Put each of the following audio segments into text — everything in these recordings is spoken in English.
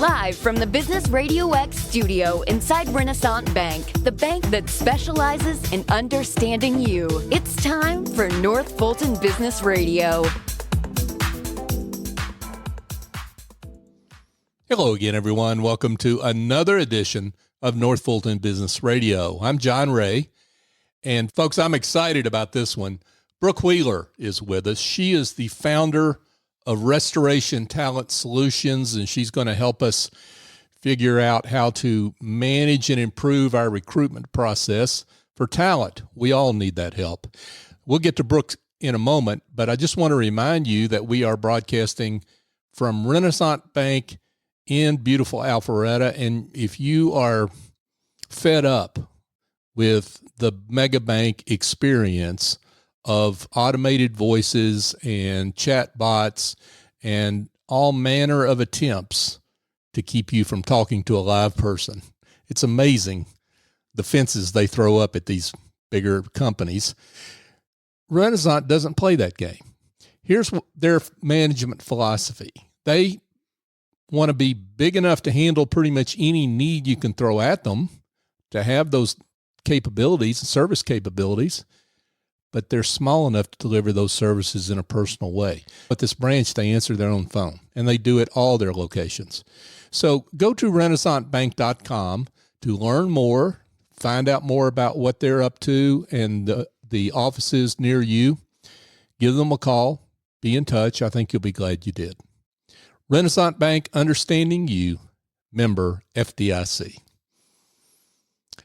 Live from the Business RadioX studio inside Renaissance Bank, the bank that specializes in understanding you. It's time for North Fulton Business Radio. Hello again, everyone. Welcome to another edition of North Fulton Business Radio. I'm John Ray, and folks, I'm excited about this one. Brooke Wheeler is with us. She is the founder of Restoration Talent Solutions, and she's going to help us figure out how to manage and improve our recruitment process for talent. We all need that help. We'll get to Brooke in a moment, but I just want to remind you that we are broadcasting from Renaissance Bank in beautiful Alpharetta, and if you are fed up with the mega bank experience of automated voices and chat bots and all manner of attempts to keep you from talking to a live person. It's amazing the fences they throw up at these bigger companies. Renaissance doesn't play that game. Here's their management philosophy. They want to be big enough to handle pretty much any need you can throw at them, to have those capabilities, service capabilities, but they're small enough to deliver those services in a personal way. But this branch, they answer their own phone, and they do it all their locations. So go to renaissancebank.com to learn more, find out more about what they're up to and the offices near you. Give them a call. Be in touch. I think you'll be glad you did. Renaissance Bank, understanding you, member FDIC.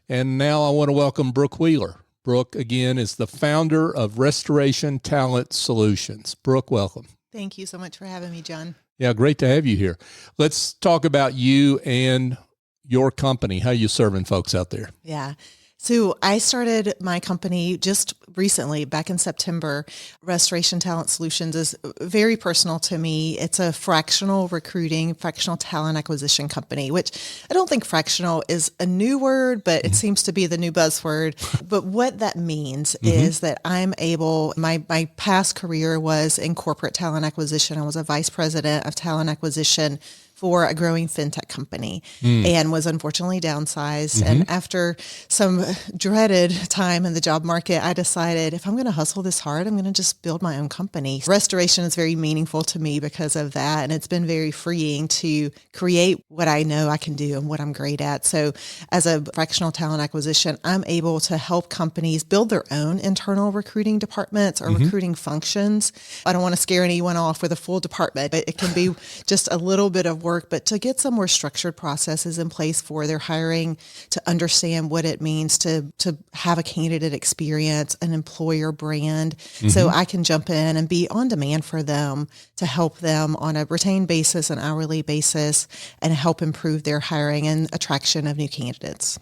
And now I want to welcome Brooke Wheeler. Brooke, again, is the founder of Restoration Talent Solutions. Brooke, welcome. Thank you so much for having me, John. Yeah, great to have you here. Let's talk about you and your company, how you serving folks out there. Yeah. So I started my company just recently, back in September. Restoration Talent Solutions is very personal to me. It's a fractional talent acquisition company, which I don't think fractional is a new word, but it seems to be the new buzzword. But what that means is that I'm able, my past career was in corporate talent acquisition. I was a vice president of talent acquisition for a growing fintech company and was unfortunately downsized. And after some dreaded time in the job market, I decided if I'm going to hustle this hard, I'm going to just build my own company. Restoration is very meaningful to me because of that. And it's been very freeing to create what I know I can do and what I'm great at. So as a fractional talent acquisition, I'm able to help companies build their own internal recruiting departments or recruiting functions. I don't want to scare anyone off with a full department, but it can be just a little bit of work, but to get some more structured processes in place for their hiring, to understand what it means to have a candidate experience, an employer brand, so I can jump in and be on demand for them to help them on a retained basis, an hourly basis, and help improve their hiring and attraction of new candidates.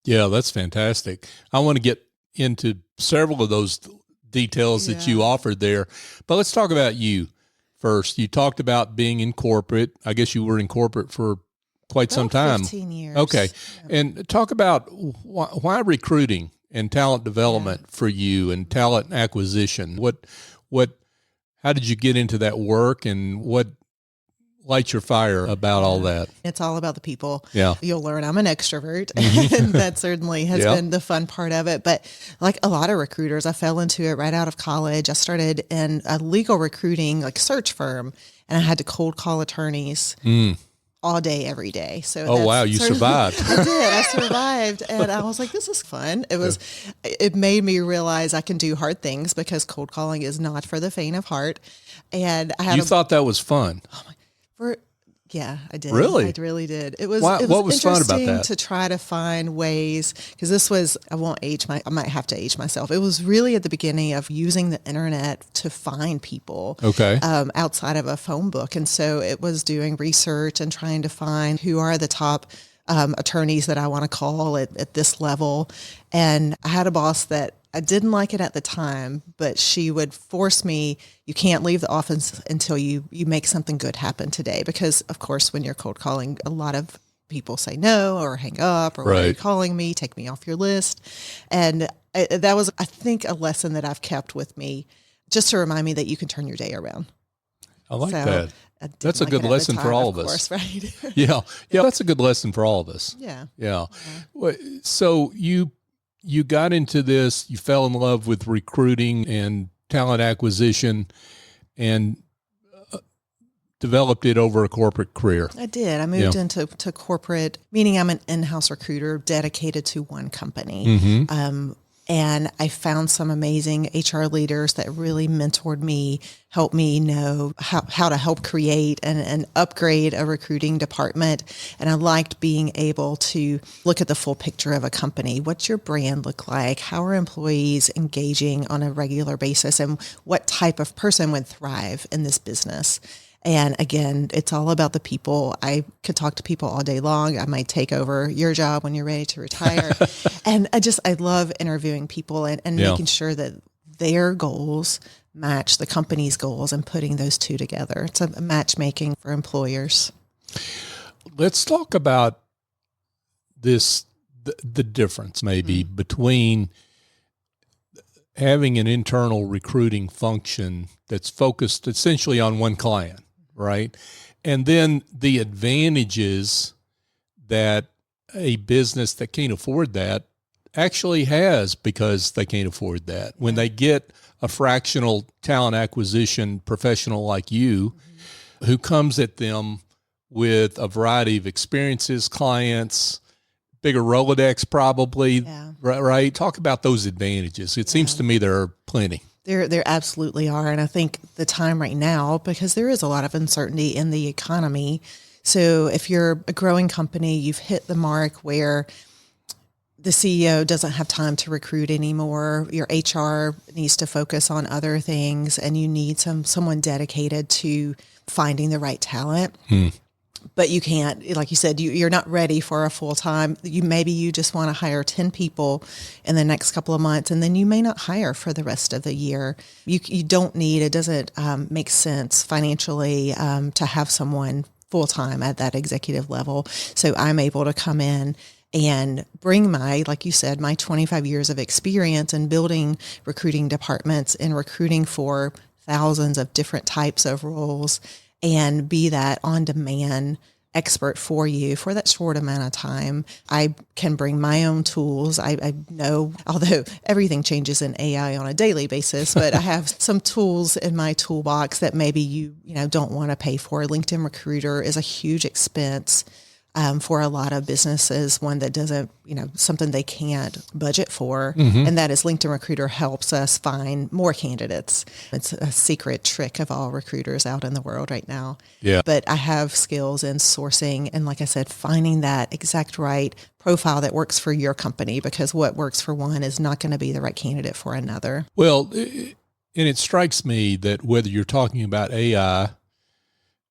Yeah, that's fantastic. I want to get into several of those details that you offered there, but let's talk about you. First, you talked about being in corporate. I guess you were in corporate for quite some time. 15 years. Okay. Yeah. And talk about why recruiting and talent development for you and talent acquisition. How did you get into that work, and what lights your fire about all that? It's all about the people. Yeah. You'll learn I'm an extrovert, and that certainly has been the fun part of it. But like a lot of recruiters, I fell into it right out of college. I started in a legal recruiting search firm, and I had to cold call attorneys all day, every day. So wow, you survived. I did. I survived. And I was like, this is fun. It made me realize I can do hard things, because cold calling is not for the faint of heart. And I had You thought that was fun? Oh my, yeah, I did. Really? I really did. It was what was fun about that? To try to find ways, because this was, I might have to age myself. It was really at the beginning of using the internet to find people outside of a phone book. And so it was doing research and trying to find who are the top attorneys that I want to call at this level. And I had a boss that I didn't like it at the time, but she would force me, you can't leave the office until you make something good happen today. Because, of course, when you're cold calling, a lot of people say no or hang up or why are you calling me? Take me off your list. And that was, I think, a lesson that I've kept with me just to remind me that you can turn your day around. I like So that. I didn't That's a like good it at the lesson time, for all of of us. course, right? Yeah. That's a good lesson for all of us. Yeah. Yeah. Well, so you got into this, you fell in love with recruiting and talent acquisition and developed it over a corporate career. I did. I moved into corporate, meaning I'm an in-house recruiter dedicated to one company. Mm-hmm. And I found some amazing HR leaders that really mentored me, helped me know how to help create and upgrade a recruiting department. And I liked being able to look at the full picture of a company. What's your brand look like? How are employees engaging on a regular basis? And what type of person would thrive in this business? And again, it's all about the people. I could talk to people all day long. I might take over your job when you're ready to retire. And I love interviewing people and making sure that their goals match the company's goals and putting those two together. It's a matchmaking for employers. Let's talk about this, the difference maybe between having an internal recruiting function that's focused essentially on one client, right? And then the advantages that a business that can't afford that actually has because they can't afford that. When they get a fractional talent acquisition professional like you who comes at them with a variety of experiences, clients, bigger Rolodex probably, right? Talk about those advantages. It seems to me there are plenty. There absolutely are. And I think the time right now, because there is a lot of uncertainty in the economy. So if you're a growing company, you've hit the mark where the CEO doesn't have time to recruit anymore. Your HR needs to focus on other things and you need someone dedicated to finding the right talent. But you can't, like you said, you're not ready for a full-time. Maybe you just want to hire 10 people in the next couple of months, and then you may not hire for the rest of the year. You don't need, it doesn't make sense financially to have someone full-time at that executive level. So I'm able to come in and bring like you said, my 25 years of experience in building recruiting departments and recruiting for thousands of different types of roles and be that on-demand expert for you for that short amount of time. I can bring my own tools. I know, although everything changes in AI on a daily basis, but I have some tools in my toolbox that maybe you don't want to pay for. LinkedIn Recruiter is a huge expense for a lot of businesses, one that doesn't, something they can't budget for. And that is LinkedIn Recruiter helps us find more candidates. It's a secret trick of all recruiters out in the world right now. Yeah. But I have skills in sourcing and, like I said, finding that exact right profile that works for your company, because what works for one is not going to be the right candidate for another. Well, and it strikes me that whether you're talking about AI,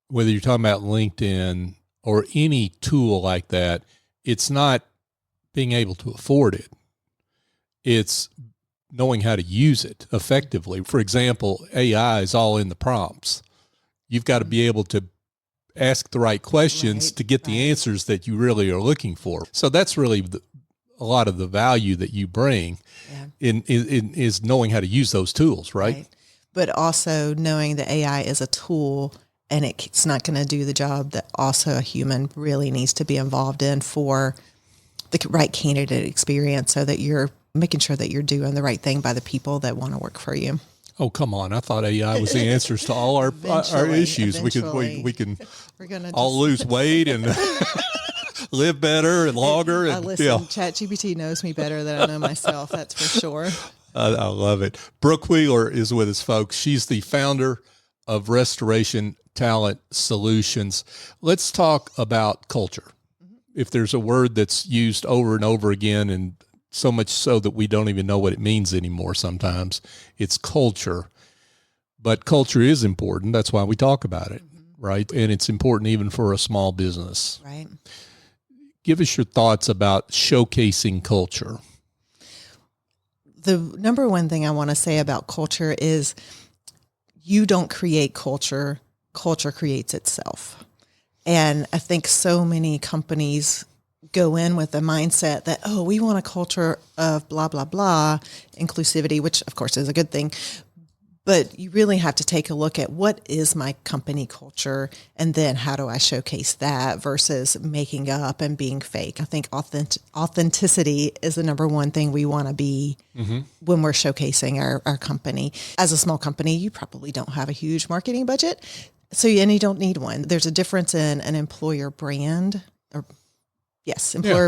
whether you're talking about LinkedIn, or any tool like that, it's not being able to afford it. It's knowing how to use it effectively. For example, AI is all in the prompts. You've got to be able to ask the right questions to get the answers that you really are looking for. So that's really a lot of the value that you bring in is knowing how to use those tools, right? But also knowing that AI is a tool and it's not going to do the job that also a human really needs to be involved in for the right candidate experience, so that you're making sure that you're doing the right thing by the people that want to work for you. Oh, come on. I thought AI was the answers to all our issues. We can all lose weight and live better and longer. And, listen, ChatGPT knows me better than I know myself. That's for sure. I love it. Brooke Wheeler is with us, folks. She's the founder of Restoration Talent Solutions. Let's talk about culture. If there's a word that's used over and over again, and so much so that we don't even know what it means anymore sometimes, it's culture. But culture is important. That's why we talk about it, right? And it's important even for a small business. Right. Give us your thoughts about showcasing culture. The number one thing I want to say about culture is you don't create culture. Culture creates itself. And I think so many companies go in with the mindset that, we want a culture of blah, blah, blah, inclusivity, which of course is a good thing. But you really have to take a look at what is my company culture, and then how do I showcase that versus making up and being fake. I think authenticity is the number one thing we want to be when we're showcasing our company. As a small company, you probably don't have a huge marketing budget, and you don't need one. There's a difference in an employer brand,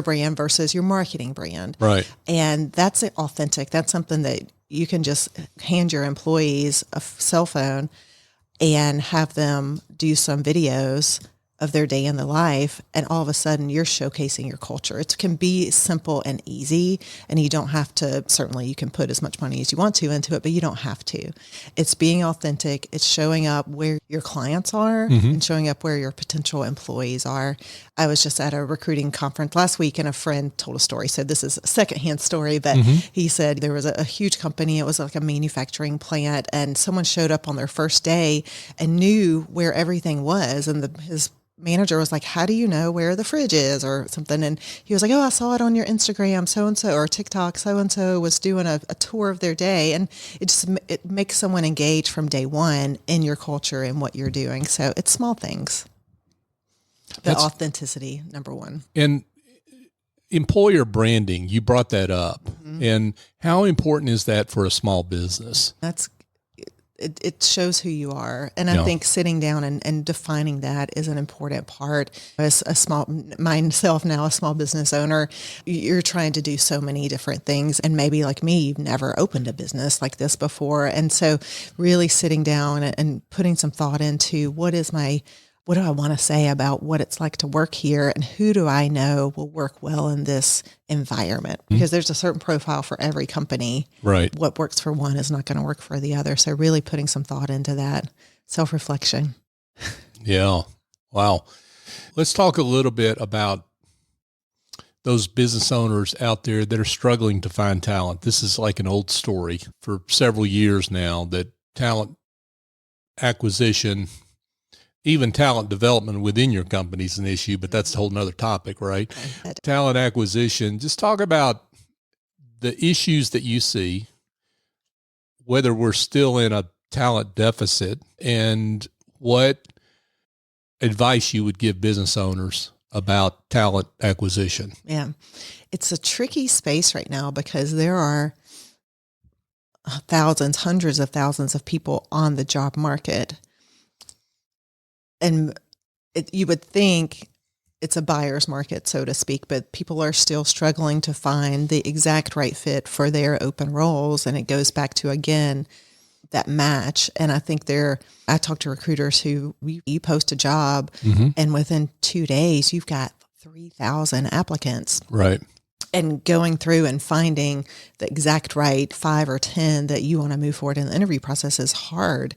brand versus your marketing brand. Right. And that's authentic. That's something that you can just hand your employees a cell phone and have them do some videos of their day in the life, and all of a sudden you're showcasing your culture. It can be simple and easy, and you don't have to, certainly you can put as much money as you want to into it, but you don't have to. It's being authentic. It's showing up where your clients are and showing up where your potential employees are. I was just at a recruiting conference last week, and a friend told a story. So this is a secondhand story, but he said there was a huge company. It was like a manufacturing plant, and someone showed up on their first day and knew where everything was. And his manager was like, how do you know where the fridge is or something? And he was like, oh, I saw it on your Instagram, so-and-so, or TikTok, so-and-so was doing a tour of their day. And it makes someone engage from day one in your culture and what you're doing. So it's small things. That's authenticity, number one. And employer branding, you brought that up. And how important is that for a small business? It shows who you are. And I think sitting down and defining that is an important part. As myself now, a small business owner, you're trying to do so many different things. And maybe like me, you've never opened a business like this before. And so really sitting down and putting some thought into what do I want to say about what it's like to work here, and who do I know will work well in this environment? Because there's a certain profile for every company. Right. What works for one is not going to work for the other. So really putting some thought into that self-reflection. Yeah. Wow. Let's talk a little bit about those business owners out there that are struggling to find talent. This is like an old story for several years now, that talent acquisition, even talent development within your company is an issue, but that's a whole nother topic, right? Talent acquisition, just talk about the issues that you see, whether we're still in a talent deficit, and what advice you would give business owners about talent acquisition. Yeah. It's a tricky space right now because there are thousands, hundreds of thousands of people on the job market. And you would think it's a buyer's market, so to speak, but people are still struggling to find the exact right fit for their open roles. And it goes back to, again, that match. And I think I talk to recruiters who you post a job and within 2 days, you've got 3,000 applicants. Right. And going through and finding the exact right 5 or 10 that you want to move forward in the interview process is hard,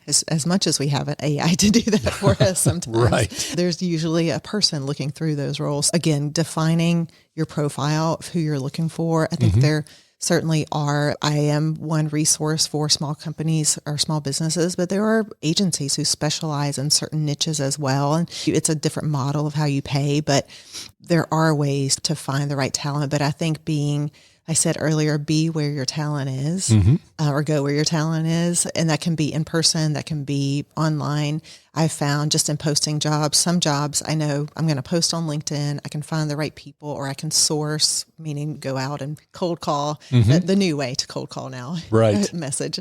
as much as we have an AI to do that for us sometimes. Right. There's usually a person looking through those roles. Again, defining your profile of who you're looking for. I think there certainly are. I am one resource for small companies or small businesses, but there are agencies who specialize in certain niches as well. And it's a different model of how you pay, but there are ways to find the right talent. But I think I said earlier, be where your talent is, or go where your talent is. And that can be in person, that can be online. I've found just in posting jobs, some jobs I know I'm going to post on LinkedIn, I can find the right people, or I can source, meaning go out and cold call, the new way to cold call now, right? Message.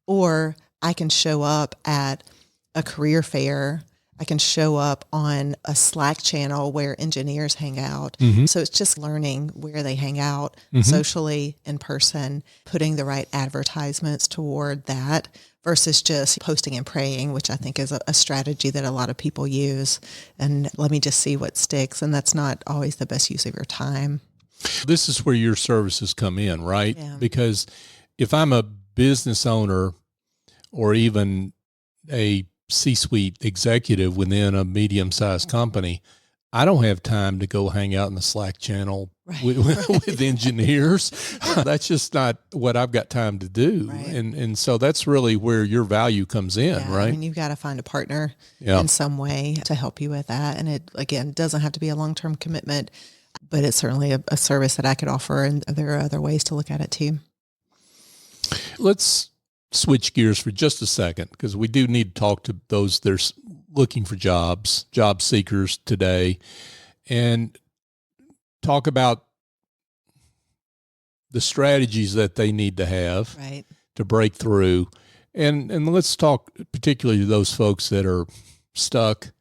Or I can show up at a career fair. I can show up on a Slack channel where engineers hang out. So it's just learning where they hang out socially, in person, putting the right advertisements toward that versus just posting and praying, which I think is a strategy that a lot of people use. And let me just see what sticks. And that's not always the best use of your time. This is where your services come in, right? Yeah. Because if I'm a business owner or even a C-suite executive within a medium-sized company, I don't have time to go hang out in the Slack channel with engineers. That's just not what I've got time to do. Right. And so that's really where your value comes in, right? I mean, you've got to find a partner in some way to help you with that. And it, again, doesn't have to be a long-term commitment, but it's certainly a service that I could offer. And there are other ways to look at it too. Let's switch gears for just a second, because we do need to talk to those that are looking for jobs, job seekers today, and talk about the strategies that they need to have to break through. And let's talk particularly to those folks that are stuck,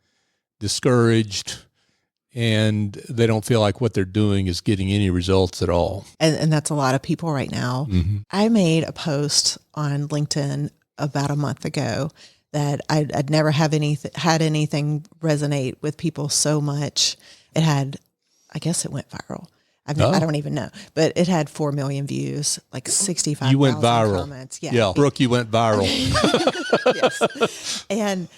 discouraged, and they don't feel like what they're doing is getting any results at all. And that's a lot of people right now. Mm-hmm. I made a post on LinkedIn about a month ago that I'd never had anything resonate with people so much. It had, I guess it went viral. I mean, I don't even know, but it had 4 million views, like 65,000 You went viral. comments. Yeah. Brooke, you went viral. Yes. And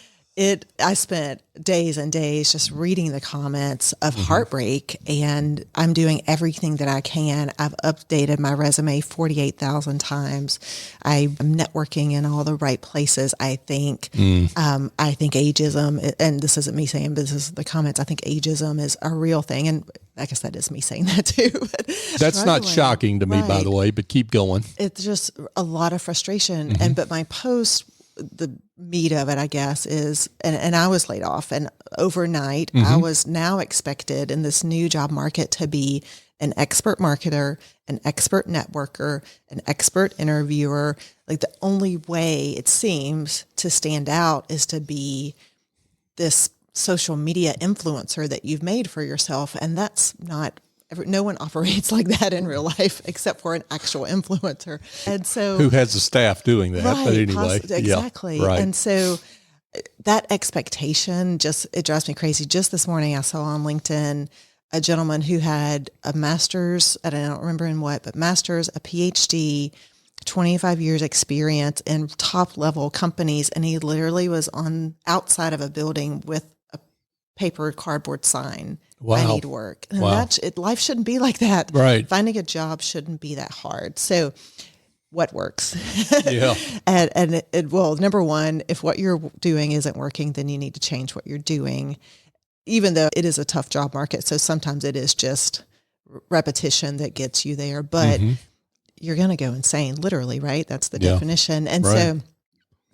I spent days and days just reading the comments of heartbreak, and I'm doing everything that I can. I've updated my resume 48,000 times. I'm networking in all the right places. I think ageism, and this isn't me saying, but this is the comments. I think ageism is a real thing. And I guess that is me saying that too. But that's not shocking to me, by the way, but keep going. It's just a lot of frustration. But my post, the meat of it, I guess, is, and I was laid off, and overnight I was now expected in this new job market to be an expert marketer, an expert networker, an expert interviewer. Like, the only way it seems to stand out is to be this social media influencer that you've made for yourself. And that's not, no one operates like that in real life except for an actual influencer. And so, who has the staff doing that? But anyway, exactly. Yeah, right. And so that expectation it drives me crazy. Just this morning, I saw on LinkedIn a gentleman who had a master's, and I don't remember in what, but master's, a PhD, 25 years experience in top level companies. And he literally was outside of a building with a paper cardboard sign. Wow. I need work. And life shouldn't be like that. Right. Finding a job shouldn't be that hard. So what works? Yeah. and well, number one, if what you're doing isn't working, then you need to change what you're doing, even though it is a tough job market. So sometimes it is just repetition that gets you there, but you're going to go insane, literally, right? That's the definition. And so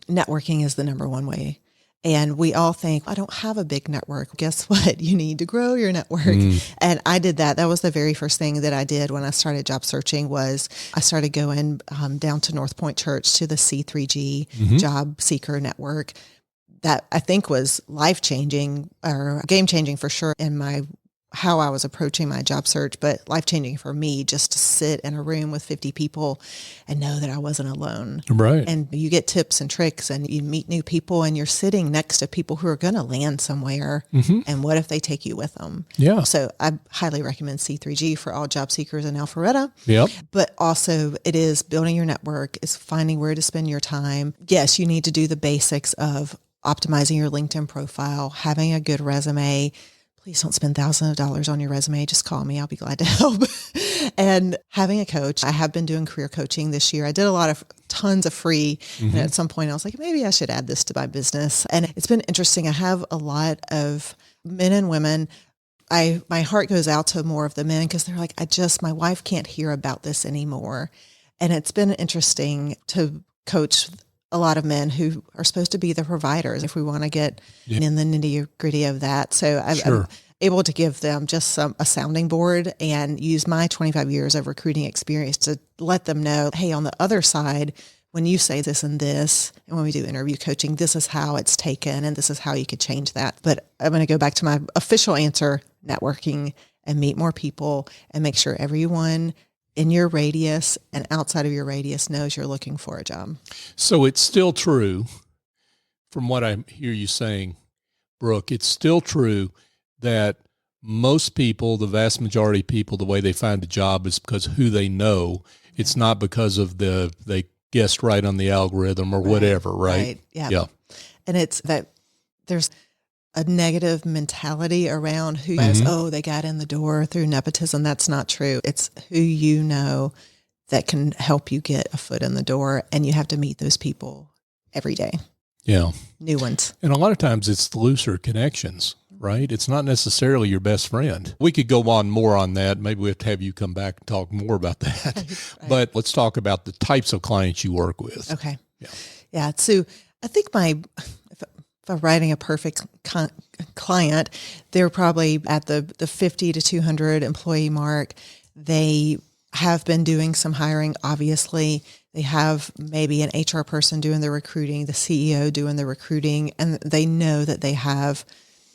networking is the number one way. And we all think, I don't have a big network. Guess what? You need to grow your network. And I did that. That was the very first thing that I did when I started job searching. Was I started going down to North Point Church to the C3G job seeker network. That I think was life-changing, or game-changing for sure, in how I was approaching my job search, but life-changing for me just to sit in a room with 50 people and know that I wasn't alone. Right. And you get tips and tricks, and you meet new people, and you're sitting next to people who are going to land somewhere. And what if they take you with them? Yeah. So I highly recommend C3G for all job seekers in Alpharetta. Yep. But also, it is building your network, is finding where to spend your time. Yes, you need to do the basics of optimizing your LinkedIn profile, having a good resume. Please don't spend thousands of dollars on your resume. Just call me. I'll be glad to help. And having a coach. I have been doing career coaching this year. I did tons of free. And at some point I was like, maybe I should add this to my business. And it's been interesting. I have a lot of men and women. My heart goes out to more of the men, because they're like, my wife can't hear about this anymore. And it's been interesting to coach a lot of men who are supposed to be the providers, if we want to get in the nitty gritty of that. So I'm able to give them just a sounding board and use my 25 years of recruiting experience to let them know, hey, on the other side, when you say this and this, and when we do interview coaching, this is how it's taken, and this is how you could change that. But I'm going to go back to my official answer: networking, and meet more people, and make sure everyone in your radius and outside of your radius knows you're looking for a job. So it's still true, from what I hear you saying, Brooke, it's still true that most people, the vast majority of people, the way they find a job is because who they know. It's not because of they guessed right on the algorithm or whatever, right? Yeah. And it's that there's a negative mentality around who goes, they got in the door through nepotism. That's not true. It's who you know that can help you get a foot in the door, and you have to meet those people every day. Yeah. New ones. And a lot of times it's the looser connections, right? It's not necessarily your best friend. We could go on more on that. Maybe we have to have you come back and talk more about that. Right. But let's talk about the types of clients you work with. Okay. Yeah. So I think if I'm writing a perfect client, they're probably at the 50 to 200 employee mark. They have been doing some hiring. Obviously, they have maybe an HR person doing the recruiting, the CEO doing the recruiting, and they know that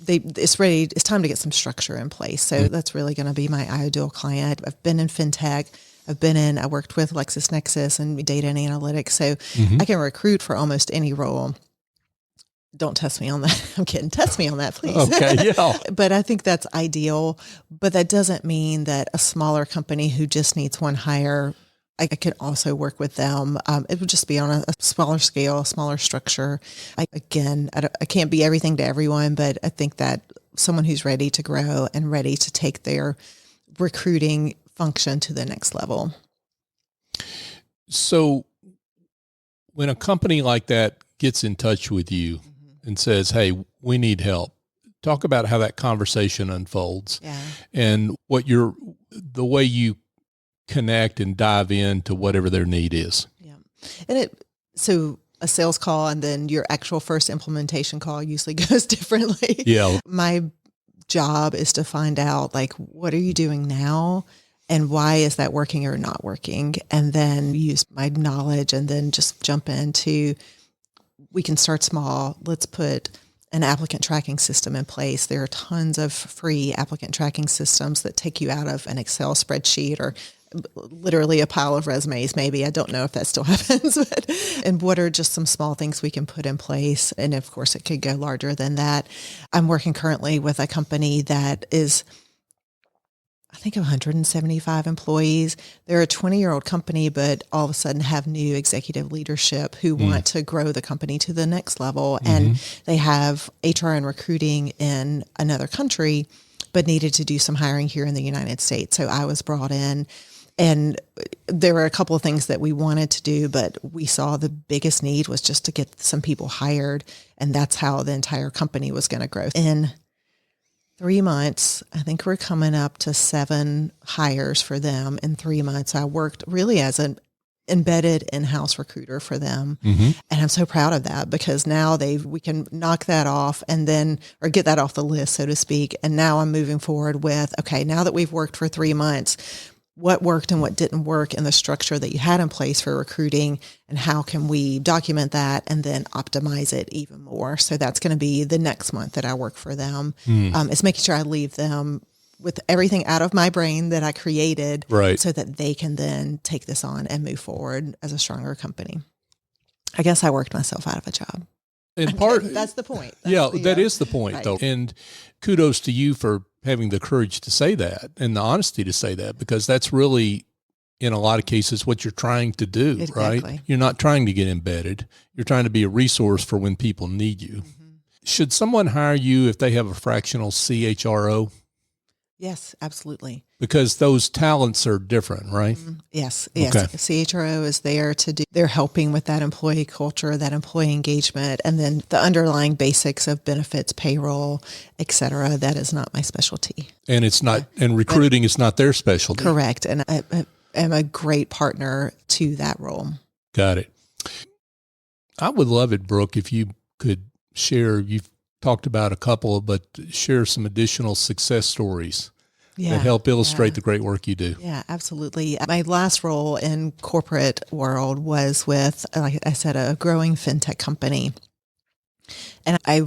it's time to get some structure in place. So that's really going to be my ideal client. I've been in fintech. I worked with LexisNexis and data and analytics. So I can recruit for almost any role. Don't test me on that. I'm kidding. Test me on that, please. Okay, yeah. But I think that's ideal. But that doesn't mean that a smaller company who just needs one hire, I could also work with them. It would just be on a smaller scale, a smaller structure. I can't be everything to everyone, but I think that someone who's ready to grow and ready to take their recruiting function to the next level. So when a company like that gets in touch with you and says, hey, we need help, talk about how that conversation unfolds and the way you connect and dive into whatever their need is. Yeah. And so a sales call and then your actual first implementation call usually goes differently. Yeah. My job is to find out, like, what are you doing now? And why is that working or not working? And then use my knowledge and then just jump into, we can start small. Let's put an applicant tracking system in place. There are tons of free applicant tracking systems that take you out of an Excel spreadsheet or literally a pile of resumes, maybe. I don't know if that still happens, and what are just some small things we can put in place? And of course, it could go larger than that. I'm working currently with a company that is, I think, 175 employees. They're a 20-year-old company, but all of a sudden have new executive leadership who want to grow the company to the next level. And they have HR and recruiting in another country, but needed to do some hiring here in the United States. So I was brought in, and there were a couple of things that we wanted to do, but we saw the biggest need was just to get some people hired. And that's how the entire company was going to grow. In 3 months, I think we're coming up to 7 hires for them in 3 months. I worked really as an embedded in-house recruiter for them. And I'm so proud of that, because now we can knock that off or get that off the list, so to speak. And now I'm moving forward with, okay, now that we've worked for 3 months, what worked and what didn't work in the structure that you had in place for recruiting, and how can we document that and then optimize it even more? So that's going to be the next month that I work for them. It's making sure I leave them with everything out of my brain that I created, so that they can then take this on and move forward as a stronger company. I guess I worked myself out of a job. In that's the point. That is the point, though. And kudos to you for having the courage to say that and the honesty to say that, because that's really, in a lot of cases, what you're trying to do, right? You're not trying to get embedded. You're trying to be a resource for when people need you. Should someone hire you if they have a fractional CHRO? Yes, absolutely. Because those talents are different, right? Yes. Okay. CHRO is there they're helping with that employee culture, that employee engagement, and then the underlying basics of benefits, payroll, et cetera. That is not my specialty. And it's not, and recruiting is not their specialty. Correct. And I am a great partner to that role. Got it. I would love it, Brooke, if you could share, you've talked about a couple, but share some additional success stories that help illustrate the great work you do. Yeah, absolutely. My last role in corporate world was with, like I said, a growing fintech company. And I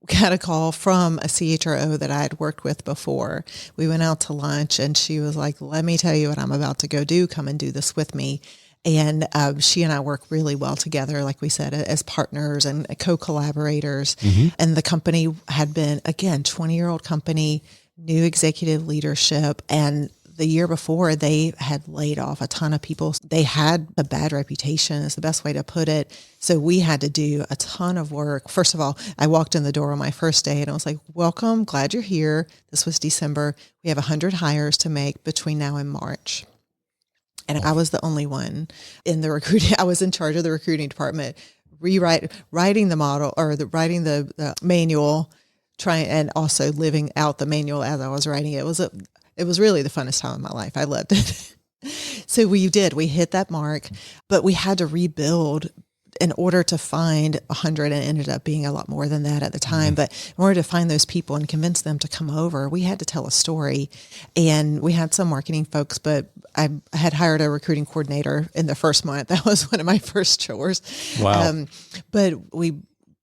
got a call from a CHRO that I had worked with before. We went out to lunch and she was like, let me tell you what I'm about to go do. Come and do this with me. And she and I work really well together, like we said, as partners and co-collaborators. And the company had been, again, 20-year-old company, new executive leadership. And the year before, they had laid off a ton of people. They had a bad reputation, is the best way to put it. So we had to do a ton of work. First of all, I walked in the door on my first day and I was like, welcome, glad you're here. This was December. We have 100 hires to make between now and March. And I was the only one in the recruiting. I was in charge of the recruiting department, writing the model or writing the manual, and also living out the manual as I was writing it. It was really the funnest time of my life. I loved it. So we hit that mark, but we had to rebuild in order to find 100, and it ended up being a lot more than that at the time, but in order to find those people and convince them to come over, we had to tell a story. And we had some marketing folks, but I had hired a recruiting coordinator in the first month. That was one of my first chores. Wow. But we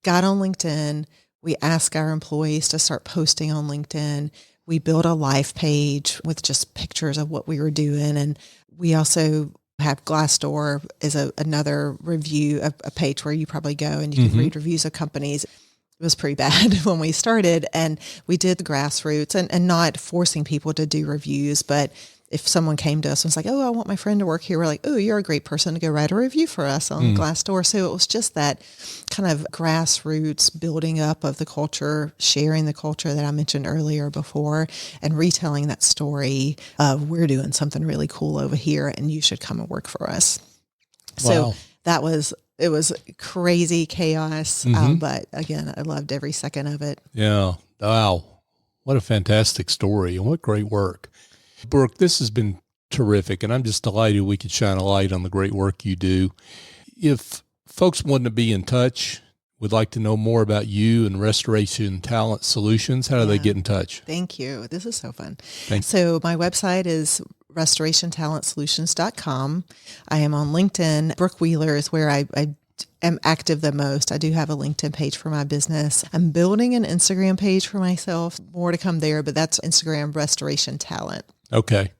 got on LinkedIn. We asked our employees to start posting on LinkedIn. We built a life page with just pictures of what we were doing. And we also have Glassdoor is another review, a page where you probably go and you can read reviews of companies. It was pretty bad when we started, and we did the grassroots and not forcing people to do reviews, but if someone came to us and was like, oh, I want my friend to work here, we're like, oh, you're a great person to go write a review for us on Glassdoor. So it was just that kind of grassroots building up of the culture, sharing the culture that I mentioned earlier before, and retelling that story of we're doing something really cool over here and you should come and work for us. Wow. So it was crazy chaos. But again, I loved every second of it. Yeah. Wow. What a fantastic story and what great work. Brooke, this has been terrific, and I'm just delighted we could shine a light on the great work you do. If folks want to be in touch, would like to know more about you and Restoration Talent Solutions, how do they get in touch? Thank you. This is so fun. Thanks. So my website is restorationtalentsolutions.com. I am on LinkedIn. Brooke Wheeler is where I am active the most. I do have a LinkedIn page for my business. I'm building an Instagram page for myself. More to come there, but that's Instagram Restoration Talent. Okay.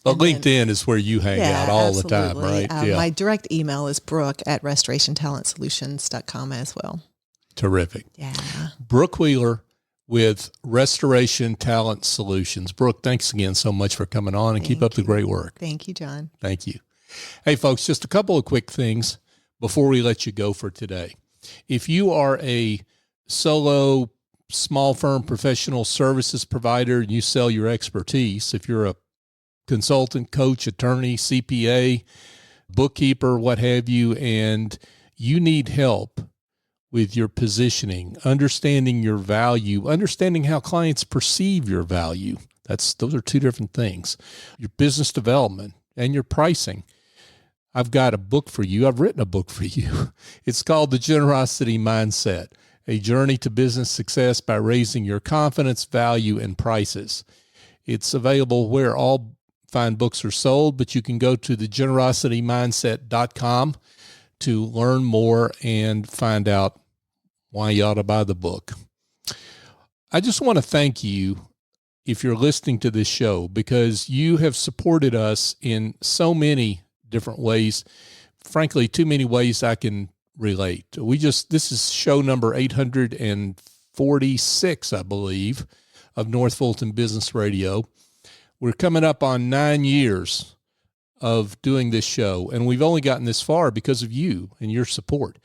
But LinkedIn is where you hang out all the time, right? My direct email is brooke@restorationtalentsolutions.com as well. Terrific. Yeah. Brooke Wheeler with Restoration Talent Solutions. Brooke, thanks again so much for coming on, and keep up the great work. Thank you, John. Thank you. Hey, folks, just a couple of quick things before we let you go for today. If you are a solo small firm professional services provider and you sell your expertise, if you're a consultant, coach, attorney, CPA, bookkeeper, what have you, and you need help with your positioning, understanding your value, understanding how clients perceive your value. Those are two different things. Your business development and your pricing. I've got a book for you. I've written a book for you. It's called The Generosity Mindset, A Journey to Business Success by Raising Your Confidence, Value, and Prices. It's available where all fine books are sold, but you can go to thegenerositymindset.com to learn more and find out why you ought to buy the book. I just want to thank you if you're listening to this show, because you have supported us in so many different ways. Frankly, too many ways I can relate. This is show number 846, I believe, of North Fulton Business Radio. We're coming up on 9 years of doing this show, and we've only gotten this far because of you and your support.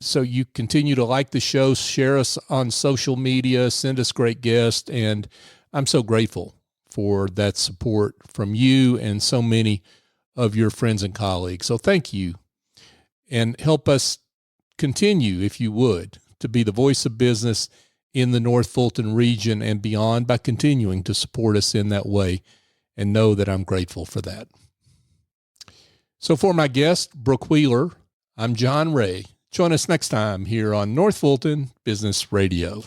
So you continue to like the show, share us on social media, send us great guests, and I'm so grateful for that support from you and so many of your friends and colleagues. So thank you, and help us continue, if you would, to be the voice of business in the North Fulton region and beyond by continuing to support us in that way, and know that I'm grateful for that. So for my guest, Brooke Wheeler, I'm John Ray. Join us next time here on North Fulton Business Radio.